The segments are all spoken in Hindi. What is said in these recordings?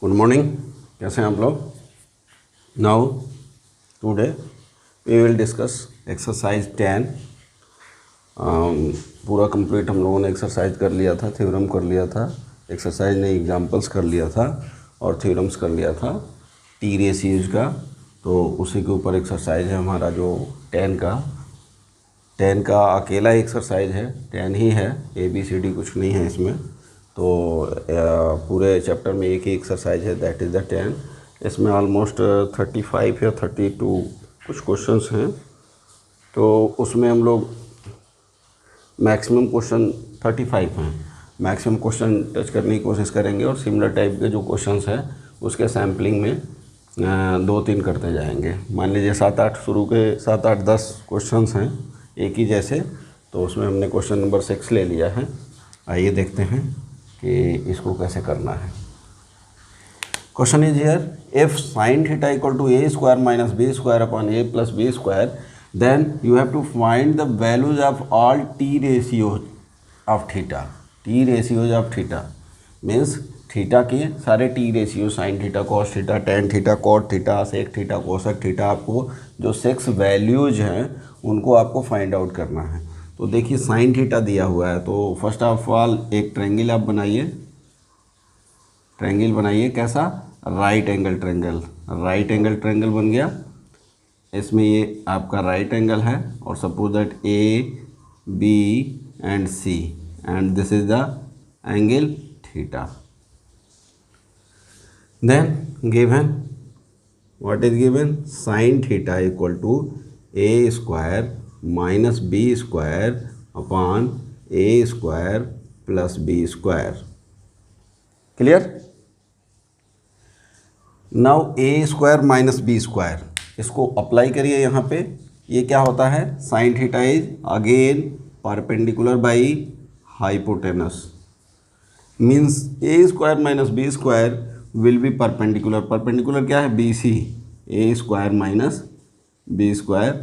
Good morning. कैसे हैं आप लोग? Now today we will discuss exercise 10। पूरा कंप्लीट हम लोगों ने एक्सरसाइज कर लिया था, थ्योरम कर लिया था, एक्सरसाइज नहीं एग्जाम्पल्स कर लिया था और थ्योरम्स कर लिया था टी रेशियोज का। तो उसी के ऊपर एक्सरसाइज है हमारा जो 10 का अकेला एक्सरसाइज है, 10 ही है, ABCD कुछ नहीं है इसमें। तो पूरे चैप्टर में एक ही एक्सरसाइज है, दैट इज़ द 10। इसमें ऑलमोस्ट 35 या 32 कुछ क्वेश्चंस हैं। तो उसमें हम लोग मैक्सिमम क्वेश्चन 35 हैं, मैक्सिमम क्वेश्चन टच करने की कोशिश करेंगे और सिमिलर टाइप के जो क्वेश्चंस हैं उसके सैम्पलिंग में 2-3 करते जाएंगे। मान लीजिए 7-8 शुरू के 7-8-10 क्वेश्चंस हैं एक ही जैसे, तो उसमें हमने क्वेश्चन नंबर 6 ले लिया है। आइए देखते हैं कि इसको कैसे करना है। Question is here, if sin theta equal to a square minus b square upon a plus b square, then you have to find the values of all T ratios of theta. T ratios of theta means theta के सारे T ratio, sine theta, cos theta, tan theta, cot theta, sec theta, cosec theta, आपको जो 6 वैल्यूज हैं उनको आपको फाइंड आउट करना है। तो देखिए साइन थीटा दिया हुआ है, तो फर्स्ट ऑफ ऑल एक ट्रायंगल आप बनाइए। ट्रायंगल बनाइए कैसा? Right angle triangle. Right angle triangle बन गया। इसमें ये आपका राइट एंगल है और suppose that A, B and C and this is the angle theta. Then given, what is given? Sin theta equal to a square minus b square upon a square plus b square. Clear? Now a square minus b square, इसको अप्लाई करिए यहाँ पे। ये क्या होता है? sin theta is again perpendicular by hypotenuse, means a square minus b square will be perpendicular. Perpendicular क्या है? BC, a square minus b square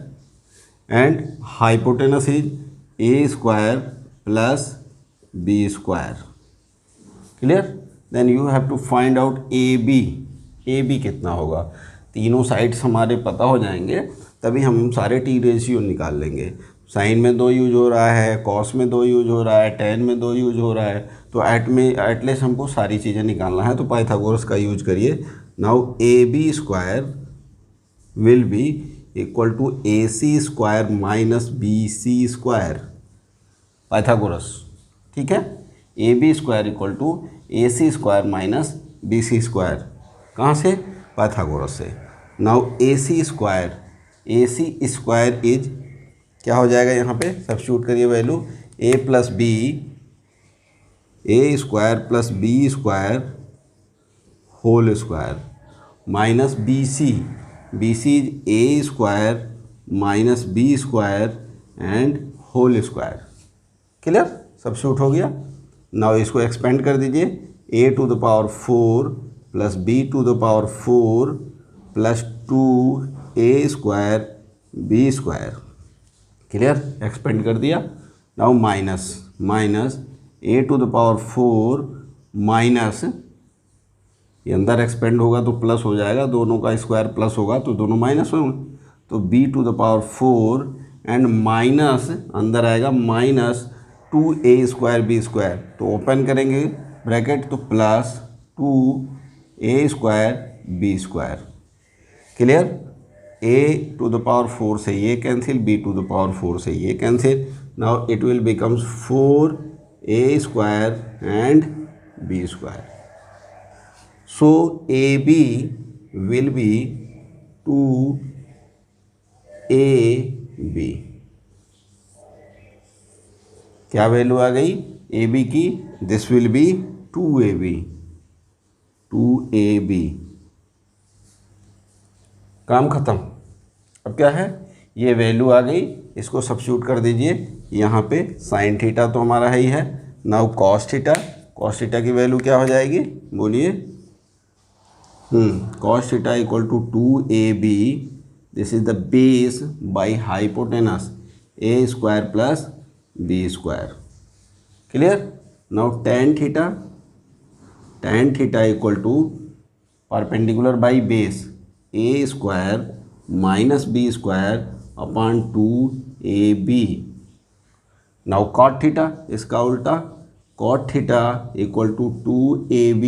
and hypotenuse is a square plus b square. Clear? Then you have to find out AB। AB कितना होगा? तीनों साइड्स हमारे पता हो जाएंगे तभी हम सारे टी रेशियो निकाल लेंगे। साइन में 2 यूज हो रहा है, कॉस में 2 यूज हो रहा है, टेन में 2 यूज हो रहा है, तो एटलीस्ट हमको सारी चीज़ें निकालना है। तो पाइथागोरस का यूज करिए। Now AB square will be equal to AC square minus BC square, Pythagoras. ठीक है? AB square equal to AC square minus BC square. कहाँ से? पाइथागोरस से। नाउ AC स्क्वायर इज क्या हो जाएगा? यहाँ पे सब्स्टिट्यूट करिए value, a plus B, A square plus B square whole square minus B C is A square minus B square and whole square. Clear? Substitute हो गया। नाउ इसको एक्सपेंड कर दीजिए, a to the power 4 plus b to the power 4 plus 2a square b square. Clear? Expand कर दिया। Now minus a to the power 4 minus, ये अंदर एक्सपेंड होगा तो प्लस हो जाएगा, दोनों का स्क्वायर प्लस होगा तो दोनों माइनस होंगे, तो b to the power 4 and minus अंदर आएगा minus 2a square b square. तो ओपन करेंगे ब्रैकेट तो plus 2a square b square. Clear? a to the power 4 से ये cancel, b to the power 4 से ये cancel. Now it will becomes 4a square and b square. So AB will be 2AB। क्या वैल्यू आ गई AB की? This will be 2AB। काम खत्म। अब क्या है? ये वैल्यू आ गई, इसको सब्स्टिट्यूट कर दीजिए यहाँ पे। साइन थीटा तो हमारा है ही है। नाउ कॉस थीटा की वैल्यू क्या हो जाएगी? बोलिए। Cos theta equal to 2AB, this is the base by hypotenuse a square plus b square. Clear? Now tan theta equal to perpendicular by base A square minus B square upon 2ab। Now cot theta, इसका उल्टा cot theta equal to 2ab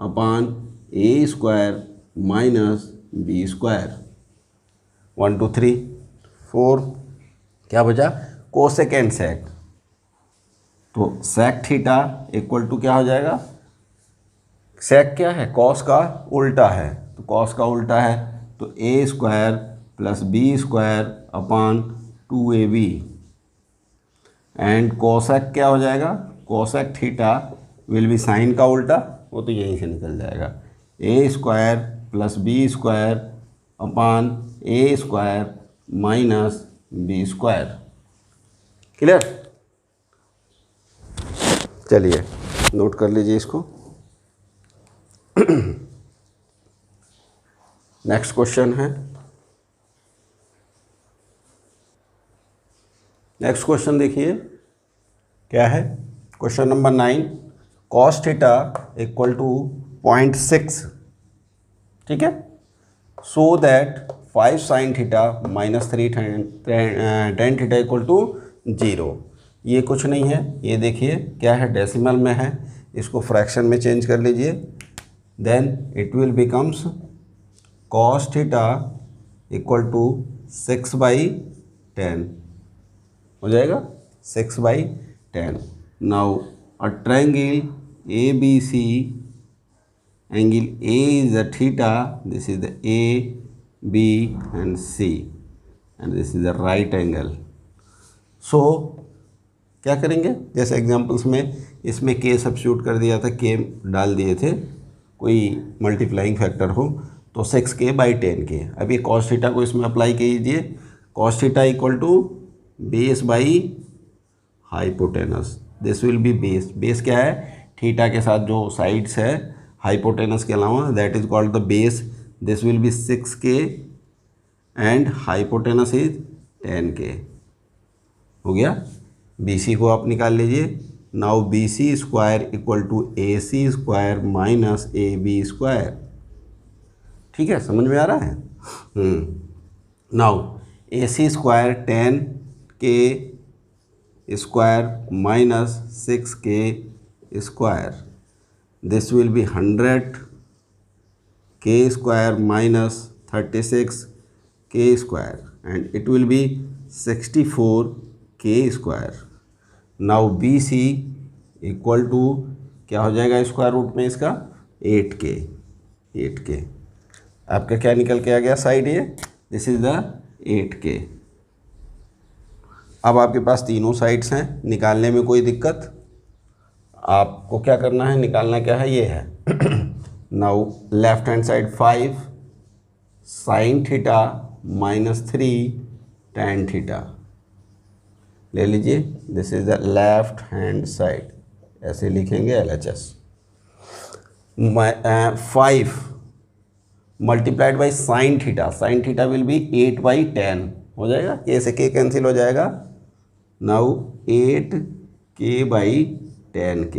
upon A square minus B square. 1 2 3 4 क्या बचा, कोसेक एंड सेक। तो सेक थीटा इक्वल टू क्या हो जाएगा, सेक क्या है, कॉस का उल्टा है, तो कॉस का उल्टा है तो A square plus B square upon 2ab। And cosec क्या हो जाएगा, cosec theta will be sine का उल्टा, वो तो यहीं से निकल जाएगा, A square plus B square upon A square minus B square. Clear. चलिए नोट कर लीजिए इसको। नेक्स्ट क्वेश्चन है, नेक्स्ट क्वेश्चन देखिए क्या है, question number 9, cos theta equal to 0.6, ठीक है, so that 5 sine theta minus 3 tan theta equal to 0। ये कुछ नहीं है, ये देखिए क्या है, डेसिमल में है, इसको फ्रैक्शन में चेंज कर लीजिए, then it will becomes cos theta equal to 6/10 हो जाएगा, 6/10। Now uh triangle ABC, angle A is the theta, this is the A, B and C, and this is the right angle. So क्या करेंगे, जैसे एग्जांपल्स में इसमें k सब्स्टिट्यूट कर दिया था, k डाल दिए थे, कोई मल्टीप्लाइंग फैक्टर हो तो 6k/10k। अब ये कॉस थीटा को इसमें अप्लाई कीजिए, cos theta equal to base by hypotenuse, this will be base, base क्या है, थीटा के साथ जो साइड्स है हाइपोटेनस के अलावा, that is called the base, this will be 6k and hypotenuse is 10k। हो गया, BC को आप निकाल लीजिए। Now BC square equal to AC square minus AB square. ठीक है, समझ में आ रहा है। Now AC square 10k square minus 6k square, this will be 100k square minus 36k square and it will be 64k square. Now BC equal to क्या हो जाएगा स्क्वायर रूट में इसका, 8k। आपका क्या निकल के आ गया साइड, ये दिस इज द 8k। अब आपके पास तीनों साइड्स हैं, निकालने में कोई दिक्कत, आपको क्या करना है, निकालना क्या है, ये है। Now left hand side 5 sine theta minus 3 tan theta ले लीजिए, this is the left hand side, ऐसे लिखेंगे LHS। 5 multiplied by sine theta will B 8/10 हो जाएगा, k से k कैंसिल हो जाएगा। Now 8k/10k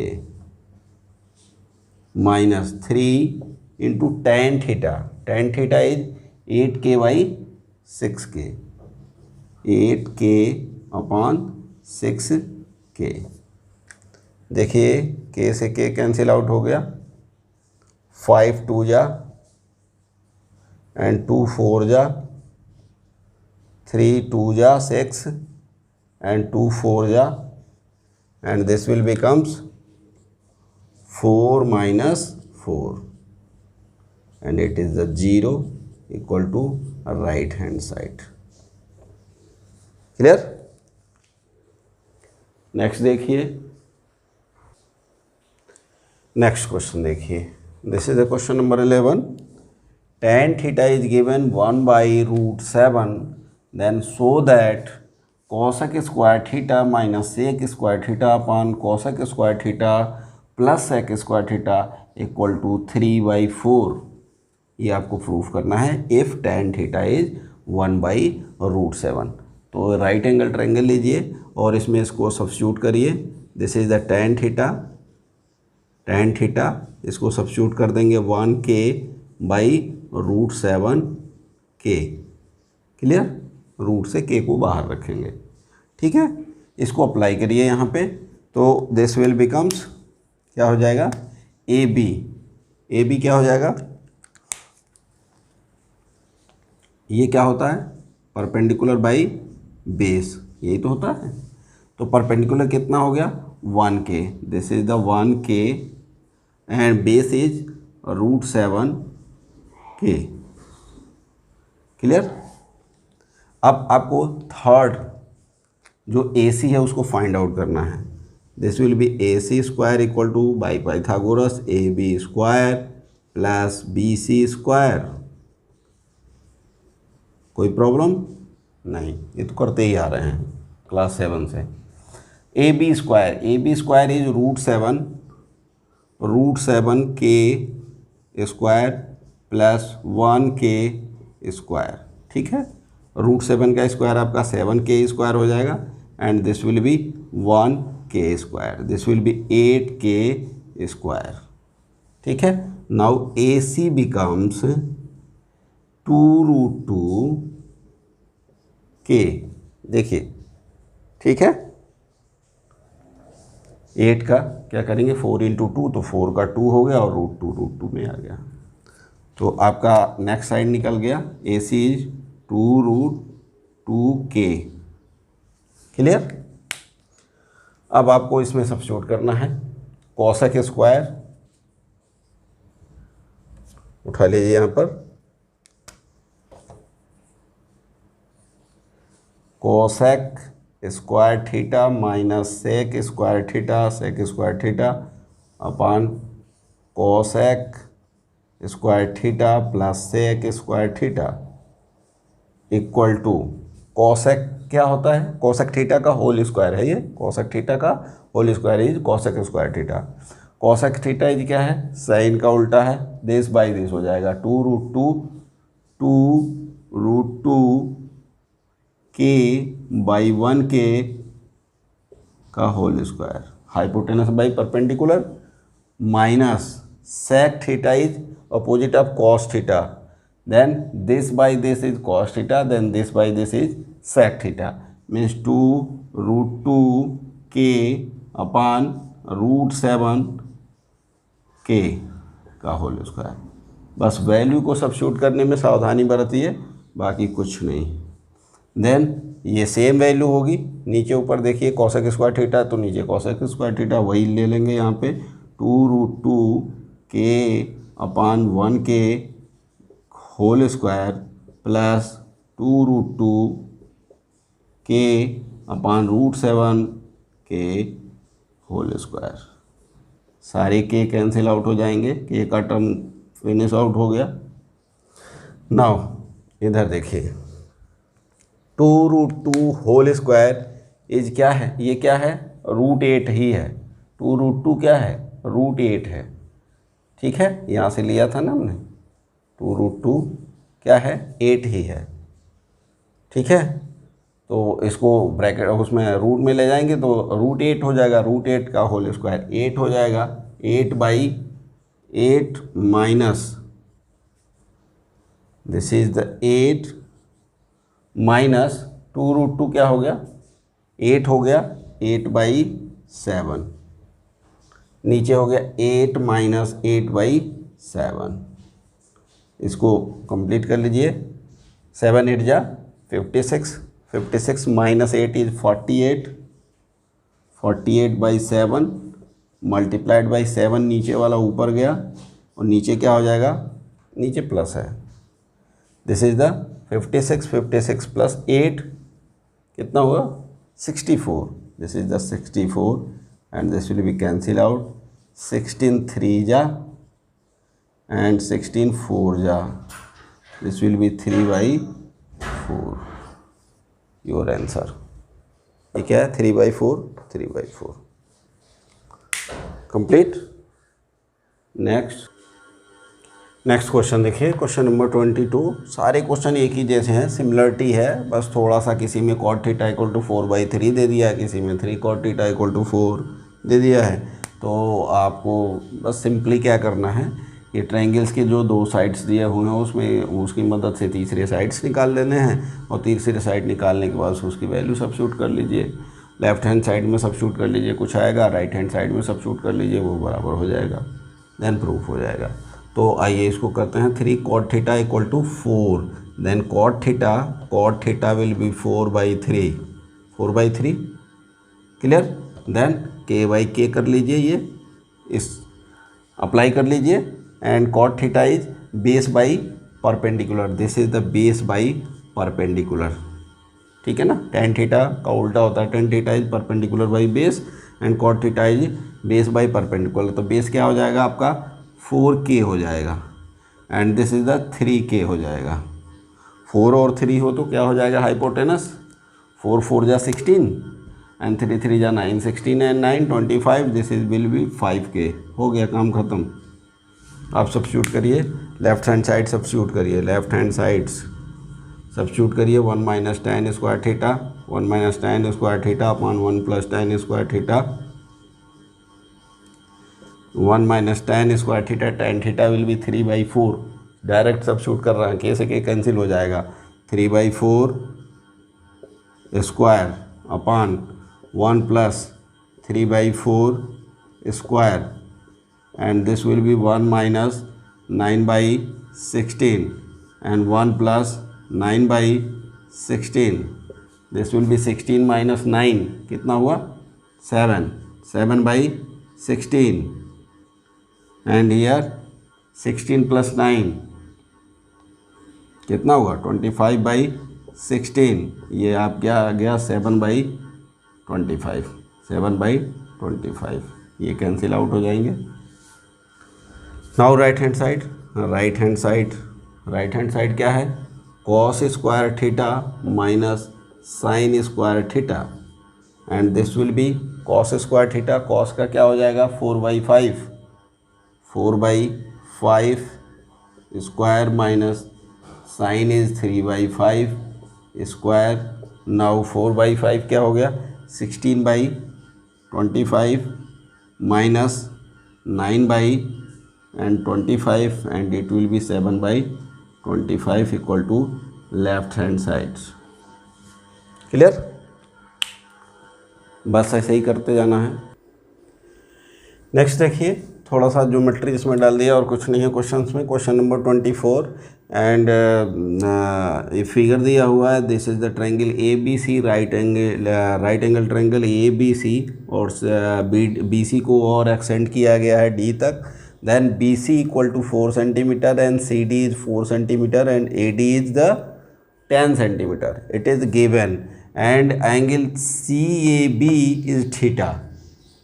minus 3 into tan theta is 8k/6k, 8k upon 6k। देखिए k से k कैंसिल आउट हो गया, 5 2 जा एंड 2 4 जा, 3 2 जा 6 and 2 4 जा, and this will becomes 4 minus 4 and it is the 0 equal to right hand side। Clear. Next देखिए, नेक्स्ट क्वेश्चन देखिए, this is the question number 11। tan theta is given 1/√7, then so that cosec square theta minus sec square theta upon cosec square theta plus sec square theta equal to 3/4। ये आपको प्रूफ करना है if tan theta is 1/√7। तो राइट एंगल ट्रायंगल लीजिए और इसमें इसको सब्स्टिट्यूट करिए, this is the tan theta, इसको सब्स्टिट्यूट कर देंगे 1k by √7 k। Clear, root से k को बाहर रखेंगे, ठीक है। इसको अप्लाई करिए यहाँ पे, तो दिस विल बिकम्स क्या हो जाएगा, ए बी क्या हो जाएगा, ये क्या होता है, परपेंडिकुलर बाई बेस, यही तो होता है। तो परपेंडिकुलर कितना हो गया, 1k, this is the 1k and base is √7 k। Clear. अब आपको थर्ड जो AC है उसको फाइंड आउट करना है। This will B AC square equal two by Pythagoras AB square plus BC square. कोई प्रॉब्लम नहीं, ये तो करते ही आ रहे हैं क्लास 7 से। AB square is √7 k square plus 1k square, ठीक है। √7 का स्क्वायर आपका 7k स्क्वायर हो जाएगा and this will B 1k square, this will B 8k square, ठीक है। नाउ AC बिकम्स 2√2k, देखिए, ठीक है। 8 का क्या करेंगे, 4 × 2, तो 4 का 2 हो गया और √2 में आ गया। तो आपका नेक्स्ट साइड निकल गया, AC इज 2√2k। क्लियर। अब आपको इसमें सब्स्टिट्यूट करना है, कोसेक स्क्वायर उठा लीजिए यहाँ पर, cosec square theta minus sec square theta upon cosec square theta plus sec square theta equal to cosec क्या होता है, कोसेक थीटा का होल स्क्वायर है ये, कोसेक थीटा का whole square is cosec square theta. Cosec theta is क्या है, साइन का उल्टा है, दिस बाई दिस हो जाएगा 2√2k बाई 1k का whole square, hypotenuse by perpendicular, minus sec theta is opposite of cos theta, then this by this is cos theta, then this by this is sec theta, means 2√2k upon √7k का होल स्क्वायर। बस वैल्यू को सब्स्टिट्यूट करने में सावधानी बरतिए, बाकी कुछ नहीं। देन ये सेम वैल्यू होगी, नीचे ऊपर देखिए कोसेक स्क्वायर थीटा, तो नीचे कोसेक स्क्वायर थीटा वही ले लेंगे यहाँ पे, 2√2k upon 1k whole square plus 2√2k upon √7k whole square. सारे k कैंसिल आउट हो जाएंगे, k का टर्म फिनिश आउट हो गया। नाउ इधर देखिए, 2√2 होल स्क्वायर इज क्या है, ये क्या है, √8 ही है। 2√2 क्या है, √8 है, ठीक है, यहाँ से लिया था ना हमने। 2√2 क्या है, 8 ही है, ठीक है। तो इसको ब्रैकेट उसमें रूट में ले जाएंगे तो √8 हो जाएगा, √8 का होल स्क्वायर 8 हो जाएगा, 8/8 minus this is the 8 minus 2√2 क्या हो गया, 8 हो गया, 8/7 नीचे हो गया 8 माइनस 8/7। इसको कंप्लीट कर लीजिए, 7 8 जा 56, 56 माइनस 8 इज 48, 48/7 मल्टीप्लाइड बाई 7, नीचे वाला ऊपर गया और नीचे क्या हो जाएगा, नीचे प्लस है। दिस इज द 56 प्लस 8 कितना होगा, 64, this is the 64 and this will be cancel out, 16 3 जा and 16 4 जा, this will be 3/4 your answer। ये क्या है, 3/4 3/4 कंप्लीट। नेक्स्ट क्वेश्चन देखिए, क्वेश्चन नंबर 22। सारे क्वेश्चन एक ही जैसे हैं, सिमिलरिटी है, बस थोड़ा सा किसी में cot थीटा इक्वल टू 4/3 दे दिया है, किसी में 3 cot थीटा इक्वल टू 4 दे दिया है। तो आपको बस सिंपली क्या करना है, ये ट्रायंगल्स के जो दो साइड्स दिए हुए हैं उसमें उसकी मदद से तीसरे साइड्स निकाल लेने हैं, और तीसरे साइड निकालने के बाद उसकी वैल्यू सब्स्टिट्यूट कर लीजिए। लेफ्ट हैंड साइड में सब्स्टिट्यूट कर लीजिए कुछ आएगा, राइट हैंड साइड में सब्स्टिट्यूट कर लीजिए वो बराबर हो जाएगा, देन प्रूफ हो जाएगा। तो आइए इसको करते हैं। 3 cot theta equal to 4, then cot theta will be 4/3, 4/3 clear. Then k by K कर लीजिए, ये इस अप्लाई कर लीजिए, and cot theta is base by perpendicular, this is the base by perpendicular, ठीक है ना। tan थीटा का उल्टा होता है, tan theta is perpendicular by base and cot theta is base by perpendicular. तो बेस क्या हो जाएगा आपका 4k हो जाएगा, and this is the 3k हो जाएगा। 4 और 3 हो तो क्या हो जाएगा हाइपोटेनस, 4 4 जा 16 एंड 3 3 जा 9, 16 and 9 25, this is will be 5k। हो गया काम ख़त्म। आप सब्स्टिट्यूट करिए, लेफ्ट हैंड साइड सब्स्टिट्यूट करिए, लेफ्ट हैंड साइड्स सब्स्टिट्यूट करिए। 1 minus tan square theta, 1 minus tan square theta upon 1 plus tan square theta, 1 minus tan square theta, tan theta will B 3/4, direct substitute कर रहे हैं, के से के कैंसिल हो जाएगा, 3/4 square upon 1 plus 3/4 square, and this will be 1 minus 9/16 and 1 plus 9/16, this will B 16 minus 9 कितना हुआ 7, 7/16 एंड हियर 16 प्लस 9 कितना हुआ 25/16, ये आप क्या आ गया 7/25, 7/25, ये कैंसिल आउट हो जाएंगे। Now right hand side, right hand side क्या है, cos square theta minus sine square theta, and this will be cos square theta, cos का क्या हो जाएगा 4/5, 4/5 square minus sine is 3/5 square. Now 4/5 क्या हो गया 16/25 minus 9/25 and it will be 7/25 equal to left hand sides. Clear, बस ऐसे ही करते जाना है। नेक्स्ट देखिए, थोड़ा सा ज्योमेट्री इसमें डाल दिया और कुछ नहीं है क्वेश्चंस में। क्वेश्चन नंबर 24 एंड ये फिगर दिया हुआ है, this is the triangle A B C, right angle triangle A B C, और बी सी को और एक्सटेंड किया गया है डी तक। Then B C equal to 4 centimetre and C D is 4 centimetre and A D is the 10 centimetre, it is given, and angle C A B is theta,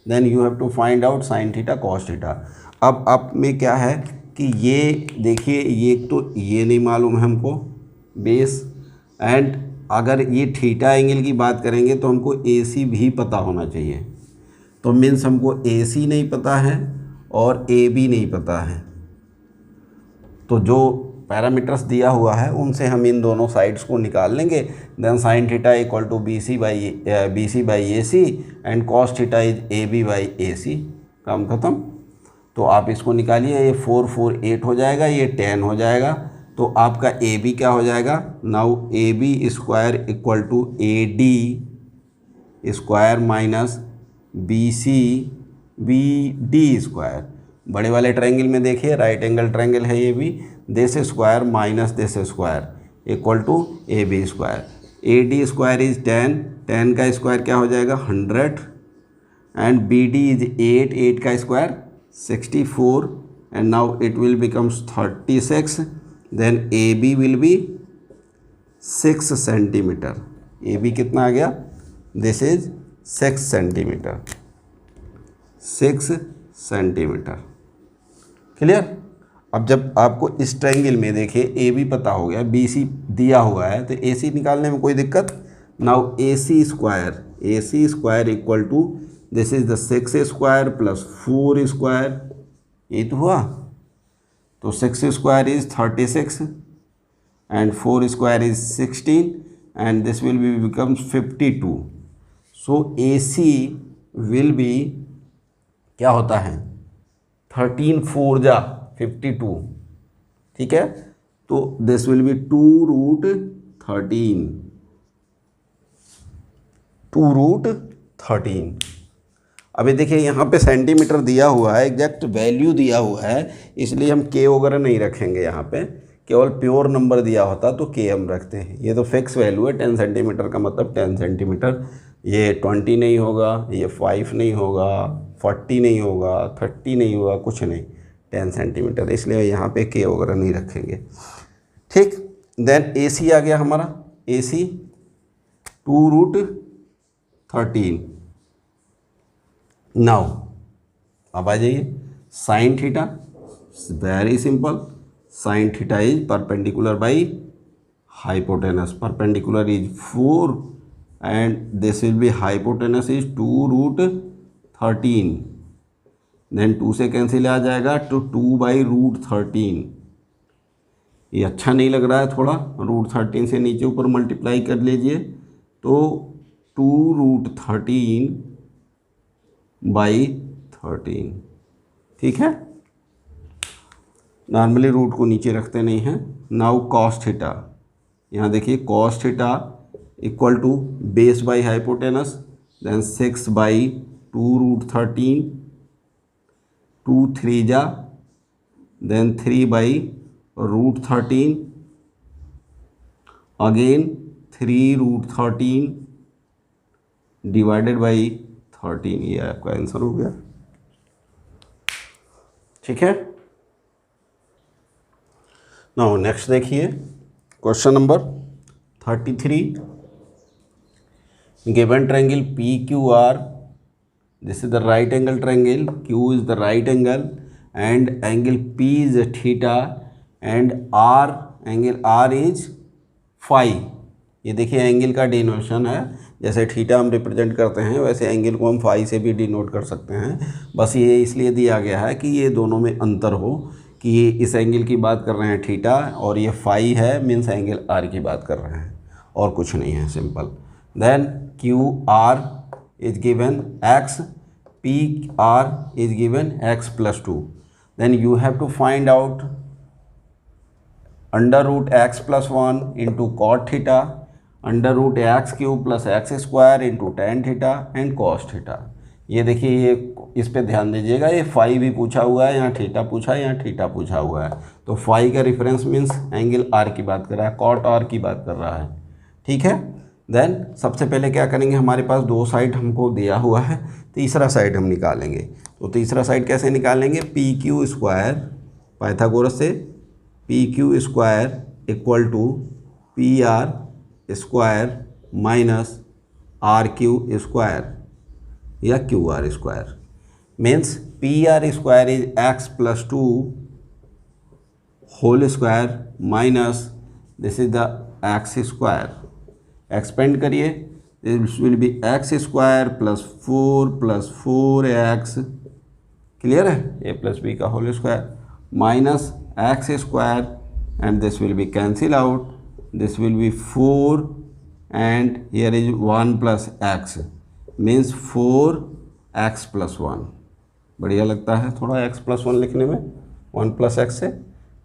then you have to find out sine theta cos theta. अब आप में क्या है कि ये देखिए, ये तो ये नहीं मालूम है हमको बेस, एंड अगर ये थीटा एंगल की बात करेंगे तो हमको ए सी भी पता होना चाहिए। तो मीन्स हमको ए सी नहीं पता है और ए बी नहीं पता है, तो जो पैरामीटर्स दिया हुआ है उनसे हम इन दोनों साइड्स को निकाल लेंगे। Then sine theta equal to B C by A C and cos theta is A B by A C, काम ख़त्म। तो आप इसको निकालिए, ये 4 4 8 हो जाएगा, ये 10 हो जाएगा, तो आपका ए बी क्या हो जाएगा, now A B square equal to A D square minus B C B D square. बड़े वाले ट्रायंगल में देखिए, राइट एंगल ट्रायंगल है ये भी, this square minus this square equal to A B square, A D square is 10, 10 का स्क्वायर क्या हो जाएगा 100, एंड बी डी इज 8, 8 का square 64, and now it will becomes 36, then A B will be 6 centimetre, A B कितना आ गया, this is 6 centimetre, 6 centimetre. Clear. अब जब आपको इस ट्रायंगल में देखिए ए बी पता हो गया, बी सी दिया हुआ है, तो ए सी निकालने में कोई दिक्कत। Now A C square equal to this is the 6 square plus 4 square, ये तो हुआ, तो 6 square is 36 and 4 square is 16 and this will be becomes 52। So A C will be क्या होता है 13 4 जा 52, ठीक है। तो दिस विल बी 2√13, 2√13। अभी देखिए यहाँ पे सेंटीमीटर दिया हुआ है, एग्जैक्ट वैल्यू दिया हुआ है, इसलिए हम के वगैरह नहीं रखेंगे यहाँ पे, केवल प्योर नंबर दिया होता तो के हम रखते हैं। ये तो फिक्स वैल्यू है 10 सेंटीमीटर का मतलब 10 सेंटीमीटर, ये 20 नहीं होगा, ये 5 नहीं होगा, 40 नहीं होगा, 30 नहीं होगा, कुछ नहीं, 10 सेंटीमीटर, इसलिए यहाँ पे के वगैरह नहीं रखेंगे, ठीक। देन ए सी आ गया हमारा, ए सी 2√13। नाउ अब आ जाइए sine theta, very simple, sine theta is perpendicular by hypotenuse, perpendicular is 4 and this will be hypotenuse is 2√13, then 2 से कैंसिल आ जाएगा तो 2/√13। ये अच्छा नहीं लग रहा है थोड़ा, √13 से नीचे ऊपर मल्टीप्लाई कर लीजिए तो 2√13/13, ठीक है। नॉर्मली रूट को नीचे रखते नहीं हैं। नाउ कॉस थीटा, यहाँ देखिए cos theta equal to base by hypotenuse, then 6/2√13, 2 3 जा, देन 3/√13, अगेन 3√13 डिवाइडेड बाई 13, ये आपका आंसर हो गया, ठीक है। नाउ नेक्स्ट देखिए question number 33, given triangle PQR, this is the right angle triangle, Q is the right angle and angle P is theta and R, angle R is phi. ये देखिए एंगल का डिनोशन है, जैसे थीटा हम रिप्रेजेंट करते हैं वैसे एंगल को हम फाई से भी डिनोट कर सकते हैं। बस ये इसलिए दिया गया है कि ये दोनों में अंतर हो, कि ये इस एंगल की बात कर रहे हैं थीटा और ये फाई है, मीन्स एंगल आर की बात कर रहे हैं, और कुछ नहीं है, simple. Then Q R is given X, P R is given x+2, then you have to find out √x+1 into cot theta, √x³ + x² into tan theta and cos theta. ये देखिए, ये इस पे ध्यान दीजिएगा, ये फाई भी पूछा हुआ है, यहाँ थीटा पूछा है, यहाँ थीटा पूछा हुआ है, तो फाई का रेफरेंस मीन्स एंगल आर की बात कर रहा है, कॉट आर की बात कर रहा है, ठीक है। देन सबसे पहले क्या करेंगे, हमारे पास दो साइड हमको दिया हुआ है, तीसरा साइड हम निकालेंगे। तो तीसरा साइड कैसे निकालेंगे, PQ² पाइथागोरस से, PQ² equal to PR² minus RQ² या QR², means PR² is x+2 whole square minus this is the x²। Expand करिए, this will be x² + 4 + 4x, clear है, a+b का whole square minus x² and this will be cancel out, this will be 4 and here is 1 + x means 4x+1। बढ़िया लगता है थोड़ा x+1 लिखने में, 1 + x से,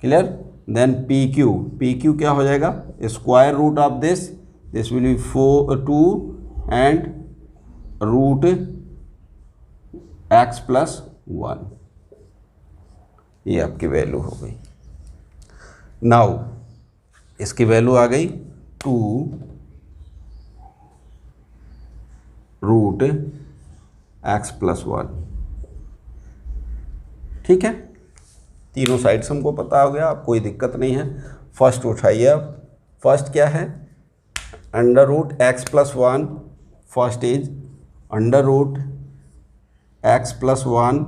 क्लियर। देन PQ क्या हो जाएगा, square root of this will be 2 and √x+1, ये आपकी वैल्यू हो गई। नाउ इसकी वैल्यू आ गई 2√x+1, ठीक है। तीनों साइड्स हमको पता हो गया, अब कोई दिक्कत नहीं है। फर्स्ट उठाइए, अब फर्स्ट क्या है, √x+1, first is √x+1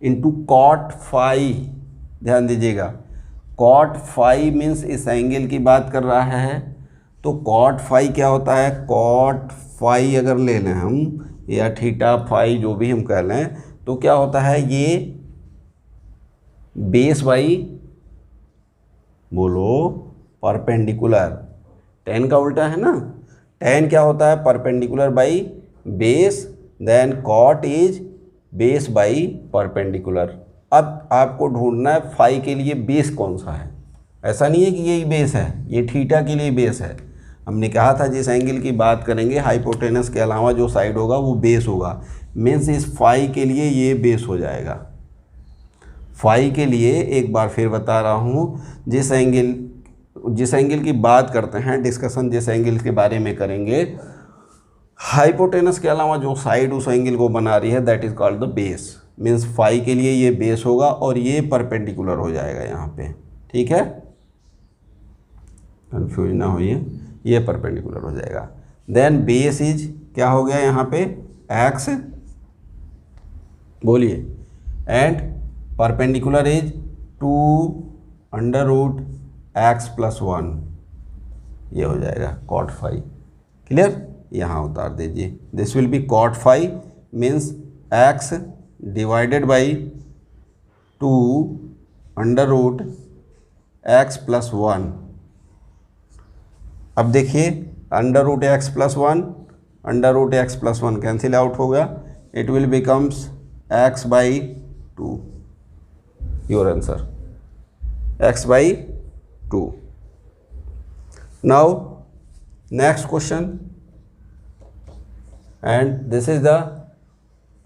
into cot phi. ध्यान दीजिएगा, कॉट फाई मीन्स इस एंगल की बात कर रहा है, तो कॉट फाई क्या होता है, कॉट फाई अगर ले लें हम, या थीटा फाई जो भी हम कह लें, तो क्या होता है, ये बेस बाई, बोलो, परपेंडिकुलर, टेन का उल्टा है ना, टेन क्या होता है, perpendicular by base, then cot is base by perpendicular, अब आपको ढूंढना है फाई के लिए बेस कौन सा है। ऐसा नहीं है कि यही बेस है, ये थीटा के लिए बेस है। हमने कहा था जिस एंगल की बात करेंगे हाइपोटेनस के अलावा जो साइड होगा वो बेस होगा, मीन्स इस फाई के लिए ये बेस हो जाएगा। फाई के लिए एक बार फिर बता रहा हूँ, जिस एंगल की बात करते हैं, डिस्कशन जिस एंगल के बारे में करेंगे, हाइपोटेनस के अलावा जो साइड उस एंगल को बना रही है that is called the base. Means phi के लिए ये बेस होगा और ये परपेंडिकुलर हो जाएगा यहाँ पे, ठीक है, कंफ्यूज ना होइए, ये परपेंडिकुलर हो जाएगा। देन बेस इज क्या हो गया यहाँ पे, एक्स, बोलिए, एंड परपेंडिकुलर इज 2√x+1, ये हो जाएगा कॉट फाई। क्लियर, यहाँ उतार दीजिए, this will be cot phi means x divided by 2√x+1। अब देखिए √x+1 कैंसिल आउट हो गया, it will becomes x/2, your answer x/2। Now next question, and this is the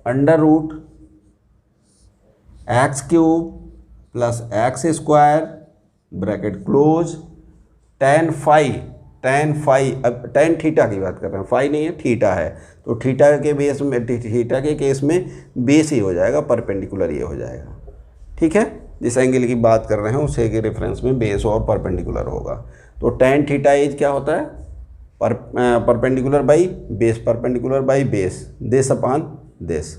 √x³ plus x square bracket close tan phi, अब tan थीटा की बात कर रहे हैं, फाई नहीं है, थीटा है, तो थीटा के बेस में, थीटा के केस में बेस ही हो जाएगा, परपेंडिकुलर ये हो जाएगा, ठीक है। जिस एंगल की बात कर रहे हैं उसे के रेफरेंस में बेस और परपेंडिकुलर होगा। तो tan थीटा इज क्या होता है, perpendicular by base, perpendicular by base, this upon this,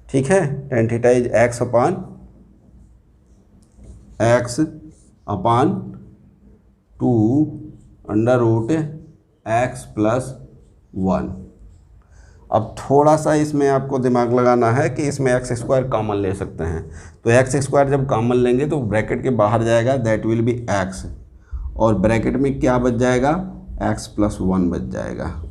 ठीक है। tan theta is x upon 2√x+1। अब थोड़ा सा इसमें आपको दिमाग लगाना है कि इसमें x² कॉमन ले सकते हैं, तो x² जब कॉमन लेंगे तो ब्रैकेट के बाहर जाएगा, दैट विल बी x, और ब्रैकेट में क्या बच जाएगा, x+1 बच जाएगा।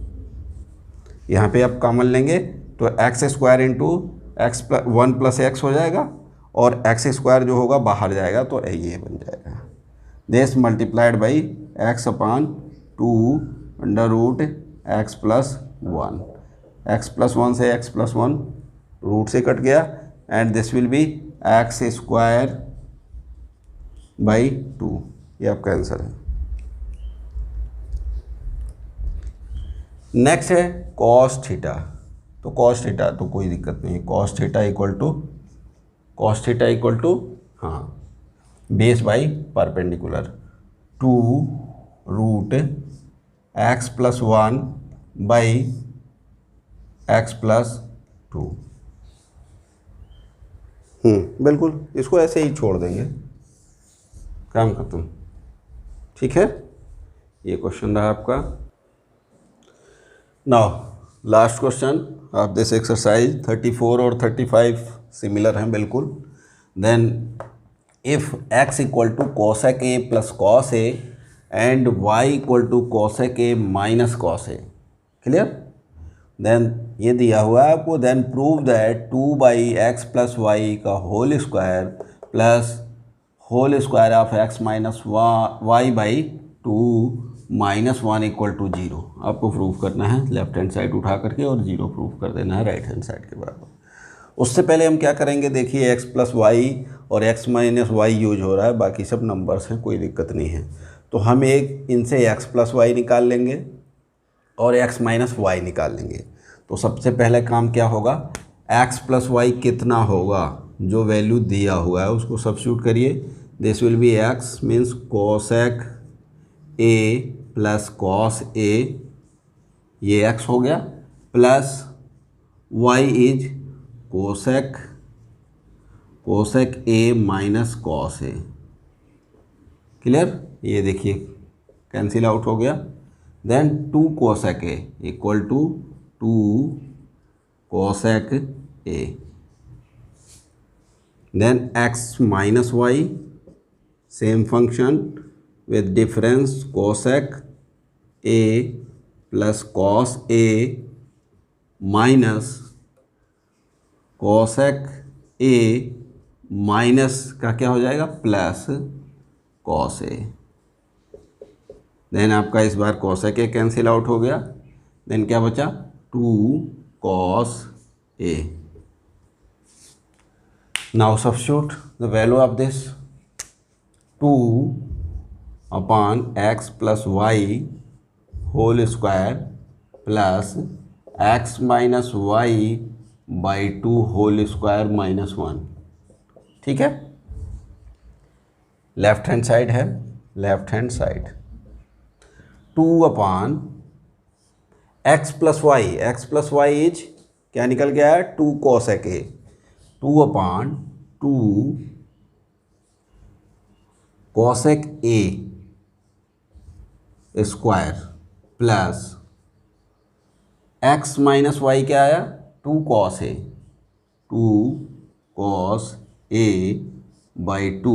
यहाँ पे आप कॉमन लेंगे तो x² इंटू x1+x हो जाएगा, और x² जो होगा बाहर जाएगा तो ये बन जाएगा, this multiplied by x upon 2√x+1, x+1 से x+1 रूट से कट गया, and this will B x²/2, ये आपका आंसर है। नेक्स्ट है कॉस थीटा, तो कॉस थीटा तो कोई दिक्कत नहीं है, कॉस थीटा इक्वल टू हाँ बेस बाई परपेंडिकुलर 2√x+1/x+2। बिल्कुल, इसको ऐसे ही छोड़ देंगे, काम खत्म, ठीक है। ये क्वेश्चन रहा आपका। Now last question of this exercise, 34 और 35 सिमिलर हैं बिल्कुल। Then if x equal to cosec a plus cos a and y equal to cosec a minus cos a, clear. Then ये दिया हुआ है आपको, देन प्रूव दैट 2/x+y का whole square plus whole square of x minus y/2 -1 equal to 0। आपको प्रूफ करना है लेफ्ट हैंड साइड उठा करके और 0 प्रूफ कर देना है राइट हैंड साइड के बराबर। उससे पहले हम क्या करेंगे, देखिए x+y और x-y यूज हो रहा है, बाकी सब नंबर्स हैं, कोई दिक्कत नहीं है। तो हम एक इनसे x+y निकाल लेंगे और x-y निकाल लेंगे। तो सबसे पहले काम क्या होगा, x+y कितना होगा, जो वैल्यू दिया हुआ है उसको सब्स्टिट्यूट करिए। This will be x means cosec a plus cos a, ये x हो गया, plus y is cosec a minus cos a, clear. ये देखिए कैंसिल आउट हो गया। Then 2 cosec a equal to 2 cosec a, then x minus y, same function with difference cosec a plus cos a minus cosec a minus का क्या हो जाएगा प्लस कॉस ए। देन आपका इस बार कॉसेक ए कैंसिल आउट हो गया। देन क्या बचा 2 cos a। Now substitute the value of this 2 upon x plus y whole square plus x minus y by 2 whole square minus 1। ठीक है, लेफ्ट हैंड साइड है, left hand side 2 upon x plus y is क्या निकल गया है 2 cosec a। 2 अपॉन 2 cosec a square plus x minus y क्या आया 2 cos a। 2 cos a by 2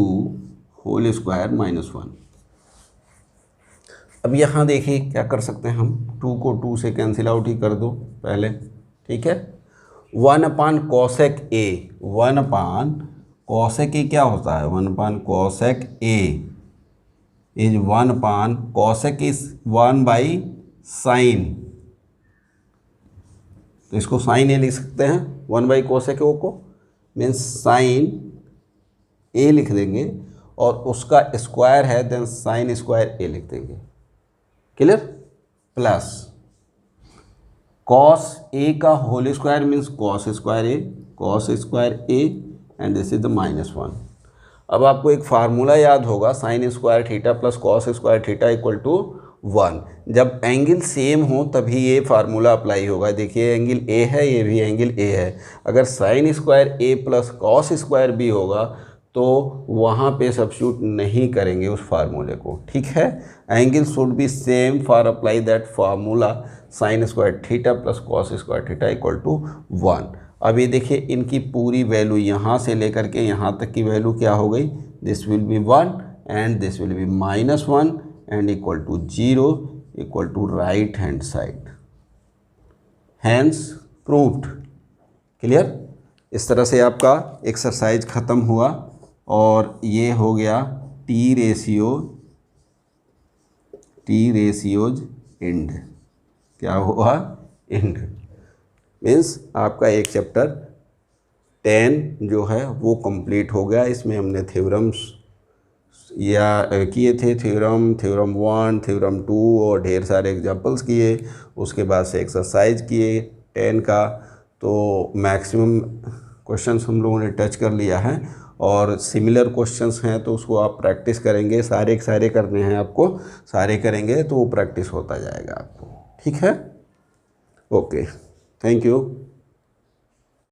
whole square minus 1। अब यहाँ देखिए क्या कर सकते हैं हम, 2 को 2 से कैंसिल आउट ही कर दो पहले। ठीक है, 1 अपान कॉसेक ए, 1 अपान कॉसेक ए क्या होता है 1 upon cosec A is 1 upon cosec is 1 by sine, तो इसको साइन ए लिख सकते हैं 1 बाई कॉसेक ओ को, मीन्स साइन ए लिख देंगे और उसका स्क्वायर है देन साइन स्क्वायर ए लिख देंगे। क्लियर, प्लस कॉस ए का whole square means cos square a and this is the minus 1। अब आपको एक फार्मूला याद होगा sine square theta plus cos square theta equal to 1। जब एंगल सेम हो तभी ये फार्मूला अप्लाई होगा। देखिए एंगल ए है, ये भी एंगल ए है, अगर साइन स्क्वायर ए प्लस कॉस स्क्वायर बी होगा तो वहाँ पे सब्स्टिट्यूट नहीं करेंगे उस फार्मूले को। ठीक है, angle should be same for apply that formula sine square theta plus cos square theta equal to 1। अब ये देखिए इनकी पूरी वैल्यू यहाँ से लेकर के यहाँ तक की वैल्यू क्या हो गई, this will be 1 and this will be minus 1 and equal to 0 equal to right hand side, hence proved. Clear, इस तरह से आपका एक्सरसाइज ख़त्म हुआ और ये हो गया टी रेशियोज एंड। क्या हुआ एंड, मीन्स आपका एक चैप्टर 10 जो है वो कंप्लीट हो गया। इसमें हमने थ्योरम्स या किए थे, थ्योरम 1, थ्योरम 2 और ढेर सारे एग्जांपल्स किए। उसके बाद से एक्सरसाइज किए 10 का, तो मैक्सिमम क्वेश्चंस हम लोगों ने टच कर लिया है और सिमिलर क्वेश्चंस हैं तो उसको आप प्रैक्टिस करेंगे, सारे करने हैं आपको, सारे करेंगे तो वो प्रैक्टिस होता जाएगा आपको। ठीक है, ओके, थैंक यू।